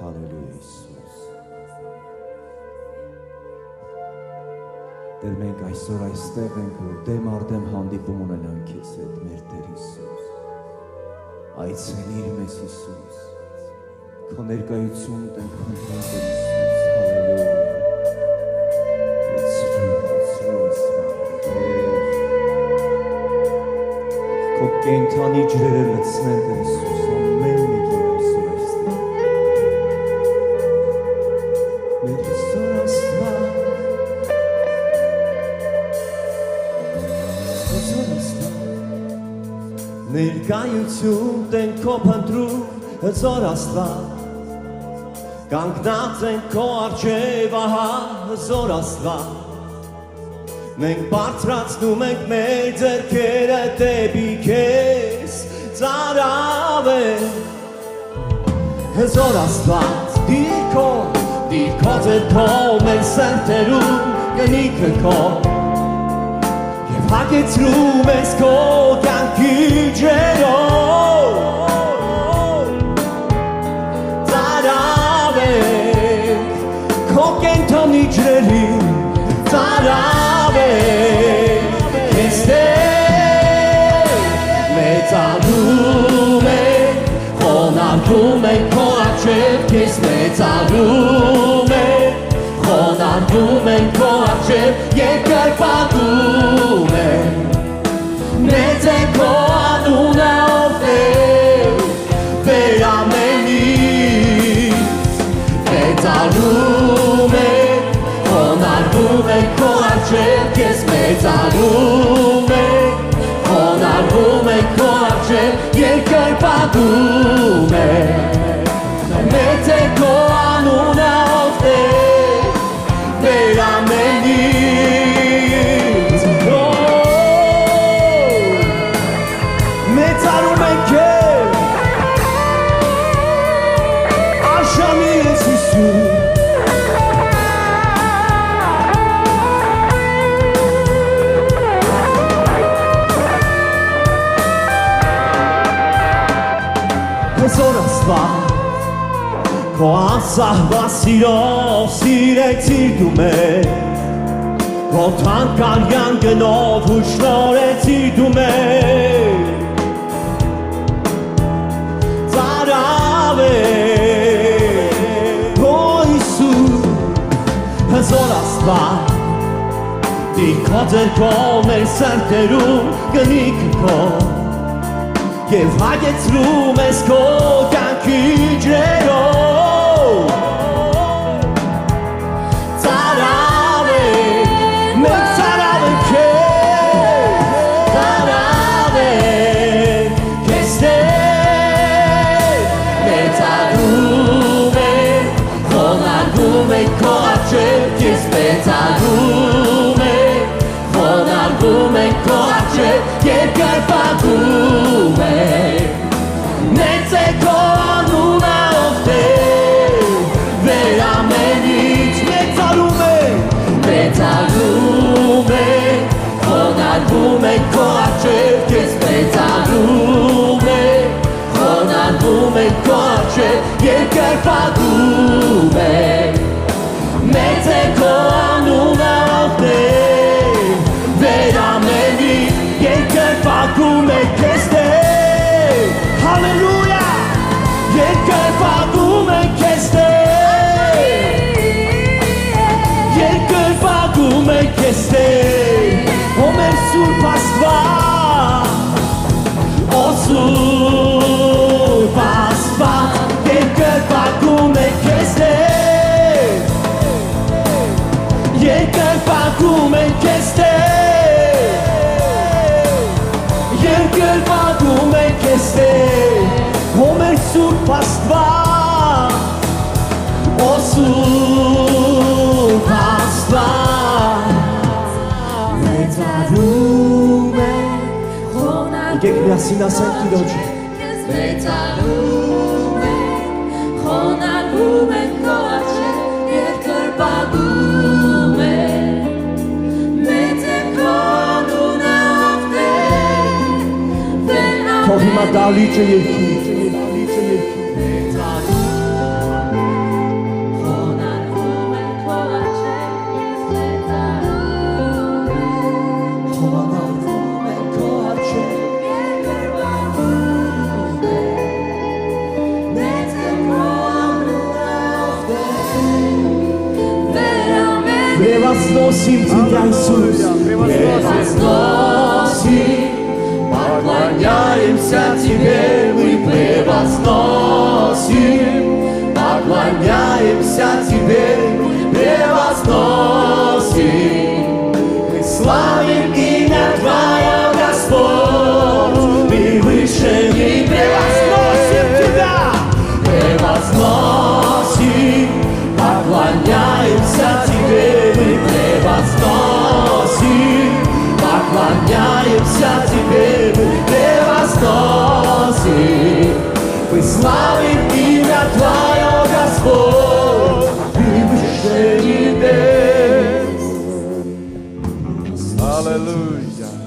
Հալելույա Հիսուս։ Տեր մենք այսօր այստեղ ենք, որ դեմ առ դեմ հանդիպում ունենանք քեզ հետ, մեր Տեր Հիսուս։ Այցելիր մեզ Հիսուս։ Քո ներկայությունդ ենք խնդրում Տեր Հիսուս, հալելույա։ Քո կենդանի ջրերը լցնեն Տեր Հիսուս, ամեն մեկին այսօր այստեղ։ Մեր Հիսուս Աստված, ներկայություն ենք քո փնտրում, հզոր Աստված, կանգնած ենք քո առջև, ահա հզոր Աստված, մենք բարձրացնում ենք մեր ձեռքերը դեպի քեզ, ծարավենք, հզոր Աստված, դիր քո ձեռքով մեր սրտերում կնիքը քո, և հագեցրում ես քո կյանքի ջրերով, ծարավենք քո կենդանի ջրերին, ծարավենք քեզ Տեր, մեծարում ենք, խոնարհվում ենք քո առջև, քեզ մեծարում ենք, խոնարհվում ենք քո առջև, երկրպագում ենք, մեծ է քո անունը ով Տեր, Տեր ամենից, մեծարում ենք, խոնարհվում ենք քո առջև, քեզ մեծարում ենք, խոնարհվում ենք քո առջև, երկրպագում ենք, մեծ է քո անունը ով Տեր, Տեր ամենից, մեծարում ենք քեզ, արժանի ես Հիսուս, հզոր Աստված, քո անսահման սիրով սիրեցիր դու մեզ, քո թանկարյան գնով ու շնորհեցիր դու մեզ, ծարավենք քո Հիսուս, հզոր Աստված, դիր քո ձեռքով մեր սրտերում կնիքը քո, և հագեցրում ես քո կյանքի ջրերով, ծարավենք, մենք ծարավենք քեզ, ծարավենք քեզ Տեր, մեծարում ենք, խոնարհվում ենք քո առջև, քեզ մեծարում ենք, խոնարհվում ենք քո առջև, երկրպագում ենք, մեծ է քո անունը ով Տեր, Տեր ամենից, մեծարում ենք, խոնարհվում ենք քո առջև, քեզ մեծարում ենք, խոնարհվում ենք քո առջև, երկրպագում ենք, մեծ է քո անունը ով Տեր, Տեր ամենից, երկրպագում ենք քեզ Տեր, հալելույա, երկրպագում ենք քեզ Տեր, երկրպագում ենք քեզ Տեր, ո մեր սուրբ Աստված, ո սուրբ Աստված, երկրպագում ենք քեզ Տեր, երկրպագում ենք քեզ Տեր, երկրպագում ենք քեզ Տեր, ո մեր սուրբ Աստված, ո սուրբ Աստված, մեծարում ենք, եկեք միասին ասենք Տիրոջը, մեծարում ենք, խոնարհվում ենք քո առջև, երկրպագում ենք, մեծ է քո անունը ով Տեր, Տեր ամենից, թող հիմա դալիճը երգի, մեծարում превозносим Тебя, Иисус. Превозносим, поклоняемся Тебе, мы превозносим, поклоняемся Тебе, мы превозносим, мы славим имя Твое, Господь, мы выше и превозносим Тебя, превозносим, поклоняемся Тебе, мы превозносим, поклоняемся Тебе, мы превозносим, мы славим имя Твое, Господь, Ты выше небес. Hallelujah.